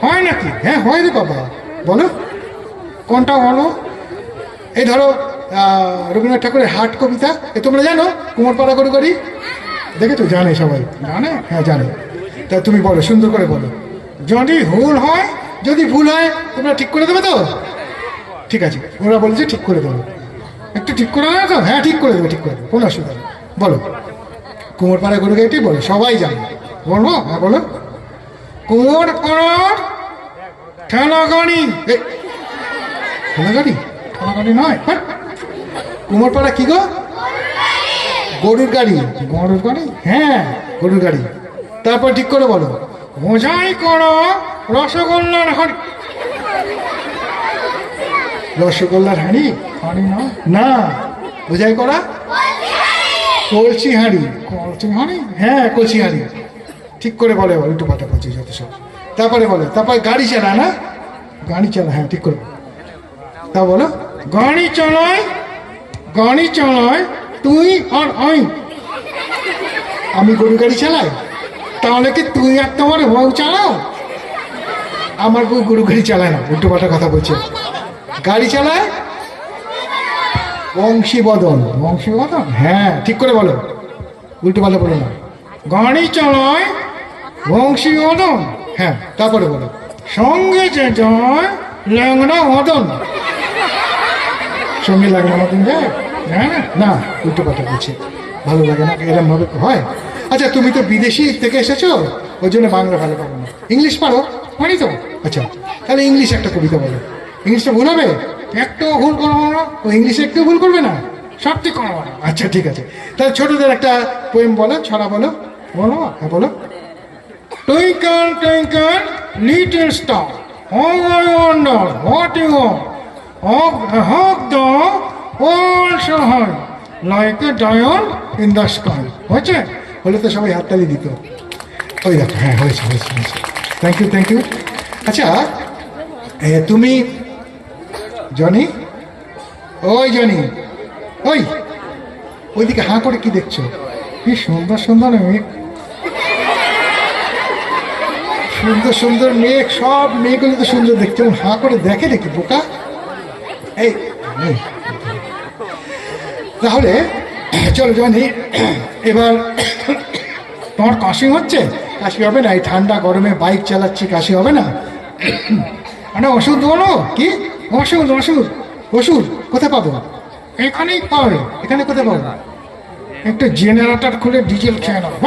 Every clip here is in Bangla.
হয় নাকি? হ্যাঁ হয় রে বাবা, বলো কোনটা বলো। এই ধরো রবীন্দ্রনাথ ঠাকুরের হাট কবিতা, এ তোমরা জানো? কুমোরপাড়া গরু গাড়ি দেখেছো? জানে সবাই? জানে, হ্যাঁ জানে। তা তুমি বলো, সুন্দর করে বলো। যদি ভুল হয়, যদি ভুল হয় তোমরা ঠিক করে দেবে তো? ঠিক আছে, ওরা বলছে ঠিক করে দেবো। একটু ঠিক করে দেবে তো? হ্যাঁ ঠিক করে দেবে, ঠিক করে দেবে, কোনো অসুবিধা নেই। বলো কুমোরপাড়া গরু গাড়িটি বলো, সবাই জানে। বলবো? হ্যাঁ বলো। কুমোরপাড়ার ঠেলা গাড়ি, ঠেলা গাড়ি, ঠেলা গাড়ি নয়। কুমোরপাড়া কি গো? গরুর গাড়ি। গরুর গাড়ি, হ্যাঁ গরুর গাড়ি। তারপর ঠিক করে বলো। বোঝাই করো রসগোল্লার হাড়ি। রসগোল্লার হাঁড়ি? হাঁড়ি না, না, বোঝাই করা কলসি হাঁড়ি। কলসি হাঁড়ি, হ্যাঁ কলসি হাঁড়ি। ঠিক করে বলে, উল্টো পাল্টা করছি যত সব। তারপরে বলো, তারপরে গাড়ি চালা, না গাড়ি চালা, হ্যাঁ ঠিক করে। তা বলো, গাড়ি চালায়, গাড়ি চালায় তুই আর আমি গরু গাড়ি চালাই, তাহলে কি তুই আর তোমার বউ চালাও? আমার বউ গরু গাড়ি চালায় না, উল্টো পাল্টা কথা বলছে। গাড়ি চালায় বংশীবদন। বংশীবদন, হ্যাঁ ঠিক করে বলো, উল্টো পাল্টা বলো না। গাড়ি চালায় বংশীবদন, হ্যাঁ। তারপরে বলো, সঙ্গে যে যায় ল্যাংড়া মদন। সঙ্গে ল্যাংড়া মদন যায়? হ্যাঁ না, উল্টো পাল্টা বলছে, ভালো লাগে না, এরম ভাবে হয়। আচ্ছা তুমি তো বিদেশি থেকে এসেছো, ওই জন্য বাংলা ভালো পারো না। ইংলিশ পারো? পারি তো। আচ্ছা তাহলে ইংলিশ একটা কবিতা বলো। ইংলিশটা ভুল হবে? একটু ভুল করবো না, ও ইংলিশে একটু ভুল করবে না, সত্যি করবো না। আচ্ছা ঠিক আছে, তাহলে ছোটদের একটা পোয়েম বলো, ছড়া বলো। বলো, হ্যাঁ বলো। Twinkle, twinkle, little star, how I wonder what you are. Hug the world so high, like a diamond in the sky. হয়েছে? হলে তো সবাই হাততালি দিত। ওই দেখো, হ্যাঁ হয়েছে হয়েছে হয়েছে, থ্যাংক ইউ থ্যাংক ইউ। আচ্ছা তুমি জনি, ওই জনি, ওই ওইদিকে হাঁ করে কি দেখছো? কি সুন্দর সুন্দর মেঘ, সুন্দর সুন্দর মেঘ, সব মেঘগুলো তো সুন্দর দেখতে, হাঁ করে দেখে নাকি বোকা? এই তাহলে চলো জনি, এবার তোমার কাশি হচ্ছে? কাশি হবে না, এই ঠান্ডা গরমে বাইক চালাচ্ছি, কাশি হবে না? মানে ওষুধ বলো। কি ওষুধ? ওষুধ, ওষুধ কোথায় পাবো? এখানেই পাবে। এখানে কোথায় পাবো? একটু জেনারেটর খুলে ডিজেল খেয়ে নেবো।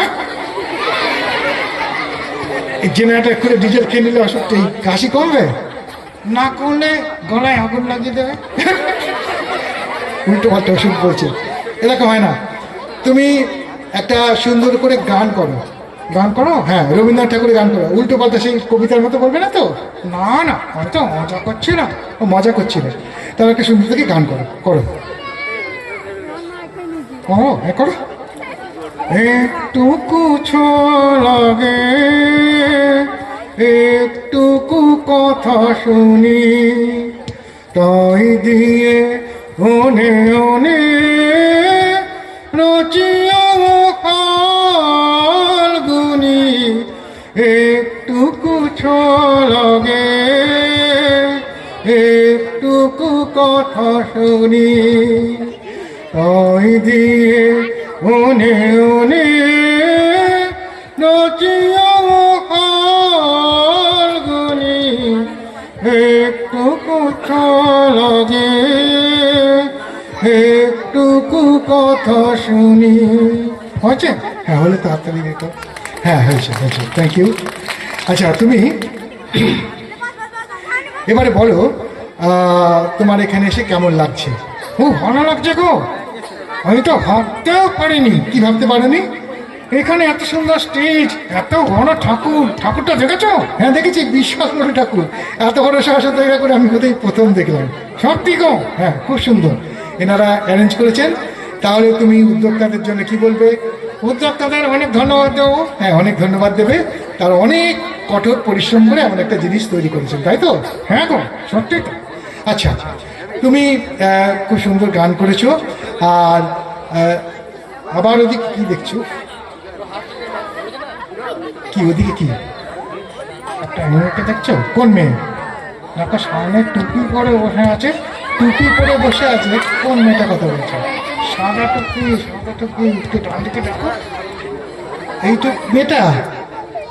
এই জেনারেটর খুলে ডিজেল খেয়ে নিলে ওষুধটা, এই কাশি কমবে না? করলে গলায় আগুন লাগিয়ে দেবে। উল্টো পাল্টা ওষুধ বলছে, এরকম হয় না। তুমি একটা সুন্দর করে গান করো, গান করো, হ্যাঁ রবীন্দ্রনাথ ঠাকুরের গান করো, উল্টো পাল্টা সেই কবিতার মতো করবে না তো? না না, হয়তো মজা করছি না, ও মজা করছিলে। তাহলে একটা সুন্দর থেকে গান করো, করো করো, হ্যাঁ করো। একটুকু লাগে, একটুকু কথা শুনি, তাই দিয়ে ওনে ওনে রচিয়া ফাল্গুনি। একটুকু লাগে, একটুকু কথা শুনি, তাই দিয়ে ওনে ওনে রচিয়া ফাল্গুনি। একটুকু লাগে, একটুকু কথা শুনি। হয়েছে? হ্যাঁ হলে তাড়াতাড়ি দেখো। হ্যাঁ হয়েছে হয়েছে, থ্যাংক ইউ। আচ্ছা তুমি এবারে বলো, তোমার এখানে এসে কেমন লাগছে? খুব ভালো লাগছে গো, আমি তো ভাবতেও পারিনি। কি ভাবতে পারিনি? এখানে এত সুন্দর স্টেজ, এত বড় ঠাকুর। ঠাকুরটা দেখেছো? হ্যাঁ দেখেছি, বিশাল বড় ঠাকুর। এত বড় সাহসা জায়গা করে আমি কোথায় প্রথম দেখলাম। সত্যি গো, হ্যাঁ খুব সুন্দর এনারা অ্যারেঞ্জ করেছেন। তাহলে তুমি উদ্যোক্তাদের জন্য কি বলবে? উদ্যোক্তাদের অনেক ধন্যবাদ দেবো। হ্যাঁ অনেক ধন্যবাদ দেবে, তারা অনেক কঠোর পরিশ্রম করে এমন একটা জিনিস তৈরি করেছেন, তাই তো? হ্যাঁ গো সত্যি তো। আচ্ছা তুমি খুব সুন্দর গান করেছো। আর আবার ওদিকে কি দেখছো? কি ওদিকে কি? একটা মেয়েকে দেখছো? কোন মেয়ে? দেখো সামনে টুপি পরে বসে আছে, টুপি পরে বসে আছে। কোন মেয়েটা কথা বলছো? সাদা টুপি, সাদা টুপি, একটু ডান দিকে ডাকো। এই তো মেয়েটা,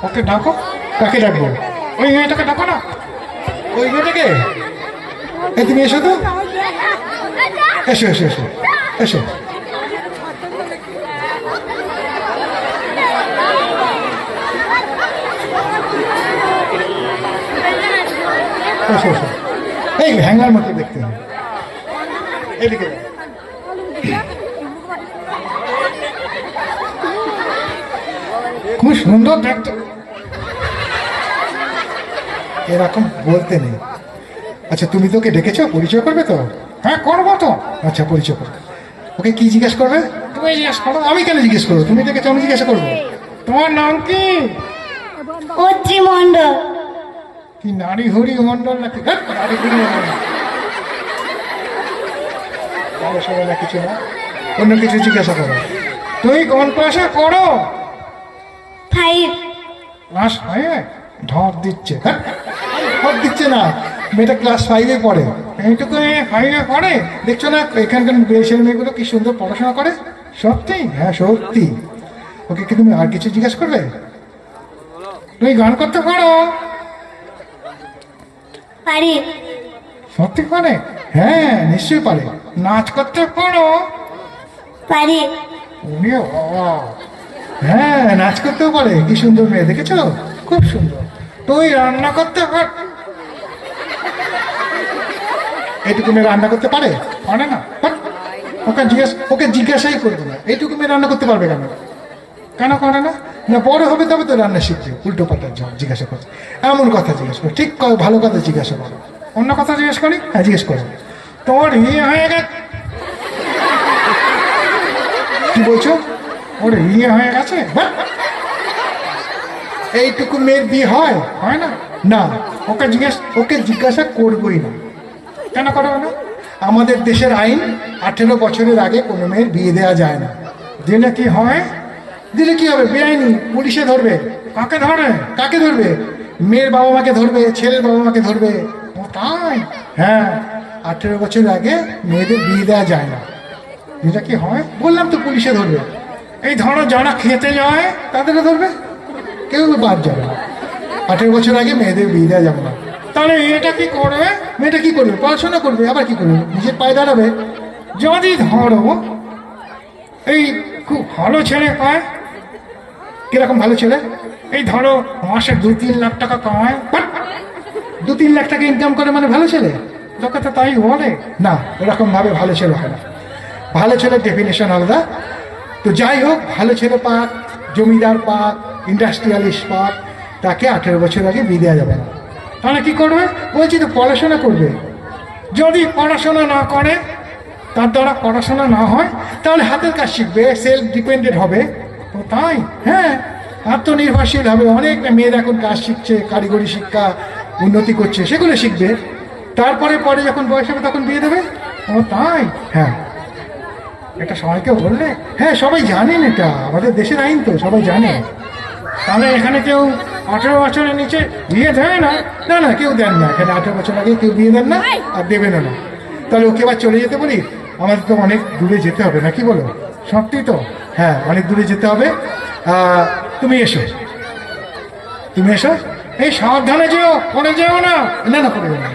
ওকে ডাকো। কাকে ডাকবো? ওই মেয়েটাকে ডাকো না, ওই মেয়েটাকে। এই তুমি এসো তো, এসো এসো এসো এসো। এসো এসো। এই হ্যাঙ্গার মতো দেখতে হবে, এদিকে। খুব সুন্দর দেখতে, এরকম বলতে নেই। আচ্ছা তুমি তোকে ডেকেছো, পরিচয় করবে তো? হ্যাঁ করবো তো। আচ্ছা পরিচয় করবে। ওকে কি জিজ্ঞেস করবে? তুমি জিজ্ঞেস করো। আমি কেন জিজ্ঞেস করবো? তুমি ডেকেছো, আমি জিজ্ঞাসা করবো। তোমার নাম কি? অত্রি মণ্ডল। কি নারী হরি মন্ডল নাকি? হ্যাঁ, নারী হরি মন্ডল না কিছু না, অন্য কিছু জিজ্ঞাসা করো। তুমি কোন ক্লাসে পড়ো? 5। ক্লাস 5? ঢপ দিচ্ছে। হ্যাঁ, ঢপ দিচ্ছে না, মেয়েটা ক্লাস 5-এ পড়ে। এইটুকু 5-এ পড়ে, দেখছো না এখানকার ছেলে মেয়েগুলো কি সুন্দর পড়াশোনা করে। সত্যি? হ্যাঁ সত্যি। ওকে কি তুমি আর কিছু জিজ্ঞাসা করবে? তুমি গান করতে পারো? পারি। সত্যি পারে? হ্যাঁ নিশ্চয়ই পারে। নাচ করতে পারো? পারি। উনি বাবা, হ্যাঁ নাচ করতেও পারে। কি সুন্দর মেয়ে, দেখেছো? খুব সুন্দর। তুই রান্না করতে পার? এইটুকু মেয়ে রান্না করতে পারে? পারে না। ওকে জিজ্ঞাসাই করবো না, এইটুকু মেয়ে রান্না করতে পারবে কেন? কেন করে না? না বড় হবে তবে তো রান্না শিখবে। উল্টো পাল্টা জিজ্ঞাসা করছে, এমন কথা জিজ্ঞেস করো। ঠিক ভালো কথা জিজ্ঞাসা করো। অন্য কথা জিজ্ঞেস করি? হ্যাঁ জিজ্ঞেস করো। তোর বিয়ে হয়ে গেছে? কি বলছো? ওর বিয়ে হয়ে গেছে? এইটুকু মেয়ের বিয়ে হয়? হয় না। না, ওকে জিজ্ঞাসা করবোই না। কেন করবো না? আমাদের দেশের আইন 18 বছরের আগে কোনো মেয়ের বিয়ে দেওয়া যায় না। দিলে কি হয়? দিলে কি হবে? বেআইনি, পুলিশে ধরবে। কাকে ধরে? কাকে ধরবে? মেয়ের বাবা মাকে ধরবে, ছেলের বাবা মাকে ধরবে। ও তাই? হ্যাঁ, 18 বছর আগে মেয়েদের বিয়ে দেওয়া যায় না। এটা কি হয়? বললাম তো পুলিশে ধরবে। এই ধরো যারা খেতে যায় তাদেরকে ধরবে, কেউ বাদ যাবে না। 18 বছর আগে মেয়েদের বিয়ে দেওয়া যাবে না। তাহলে এটা কি করবে? মেয়েটা কি করবে? পড়াশোনা করবে, আবার কি করবে? নিজের পায়ে দাঁড়াবে। যদি ধরো এই খুব ভালো ছেলে পায়। কিরকম ভালো ছেলে? এই ধরো মাসে 2-3 লাখ টাকা কামায়, 2-3 লাখ টাকা ইনকাম করে মানে ভালো ছেলে? লোকে তো তাই বলে। না, এরকম ভাবে ভালো ছেলে হয় না। ভালো ছেলের ডেফিনেশন আলাদা। তো যাই হোক, ভালো ছেলে পাক, জমিদার পাক, ইন্ডাস্ট্রিয়ালিস্ট পাক, তাকে 18 বছর আগে বিয়ে দেওয়া যাবে না। তাহলে কি করবে? বলছি তো পড়াশোনা করবে। যদি পড়াশোনা না করে, তার দ্বারা পড়াশোনা না হয়, তাহলে হাতের কাজ শিখবে, সেলফ ডিপেন্ডেন্ট হবে। তো তাই, হ্যাঁ আত্মনির্ভরশীল হবে। অনেক মেয়েরা এখন কাজ শিখছে, কারিগরি শিক্ষা উন্নতি করছে, সেগুলো শিখবে। তারপরে পরে যখন বয়স হবে তখন বিয়ে দেবে। ও তাই? হ্যাঁ। এটা সবাইকে বললে? হ্যাঁ সবাই জানেন, এটা আমাদের দেশের আইন, তো সবাই জানে। তাহলে এখানে কেউ 18 বছরের নিচে বিয়ে দেয় না? না না, কেউ দেন না এখানে। 18 বছর আগে কেউ বিয়ে দেন না, আর দেবেন না। তাহলে ওকে আবার চলে যেতে বলি? আমাদের তো অনেক দূরে যেতে হবে, নাকি বলো? সত্যি তো? হ্যাঁ, অনেক দূরে যেতে হবে। তুমি এসো, তুমি এসো। এই সাবধানে যেও, পড়ে যেও না। না না, পড়ে যাও না,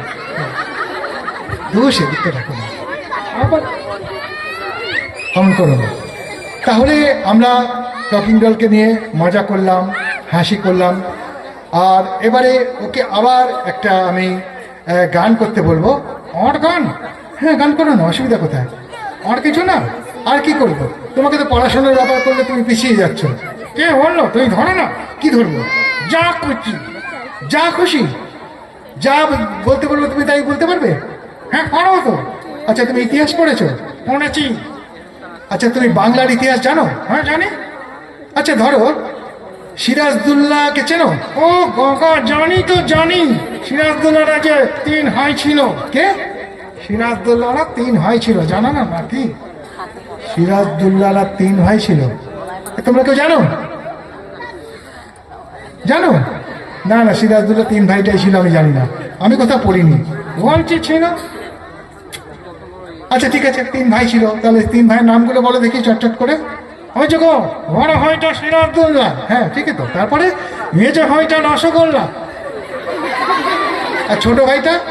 দোষ এদিকটা রাখো না, অমন করো না। তাহলে আমরা টকিং ডলকে নিয়ে মজা করলাম, হাসি করলাম। আর এবারে ওকে আবার একটা আমি গান করতে বলবো। আর গান? হ্যাঁ গান করো না, অসুবিধা কোথায়? আর কিছু না? আর কি করবো? তোমাকে তো পড়াশোনার ব্যাপার করলে তুমি পিছিয়ে যাচ্ছ। কে বললো? তুমি ধরো না। কি ধরবো? যা করছি, যা খুশি, যা বলতে বলবো তুমি তাই বলতে পারবে? হ্যাঁ পারো তো। আচ্ছা তুমি ইতিহাস পড়েছো? পড়েছি। আচ্ছা তুমি বাংলার ইতিহাস জানো? হ্যাঁ জানি। আচ্ছা ধরো সিরাজদৌল্লাকে চেনো? ও গগা, জানি তো জানি। সিরাজদৌল্লার আগে 3 ভাই ছিল। কে? সিরাজদৌল্লারা 3 ভাই ছিল, জানো না নাকি? সিরাজদৌল্লারা 3 ভাই ছিল, তোমরা কেউ জানো? জানো? না না, সিরাজদৌল্লা তিন ভাইটাই ছিল, আমি জানি না, আমি কোথাও পড়িনি। বলছি ছিল। আচ্ছা ঠিক আছে, তিন ভাই ছিল, তাহলে তিন ভাইয়ের নামগুলো বলো দেখি চটচট করে। হয়েছে গো, বড় ভাইটা সিরাজদৌল্লা, হ্যাঁ ঠিক আছে তো। তারপরে মেজো ভাইটা রসগোল্লা, আর ছোট ভাইটা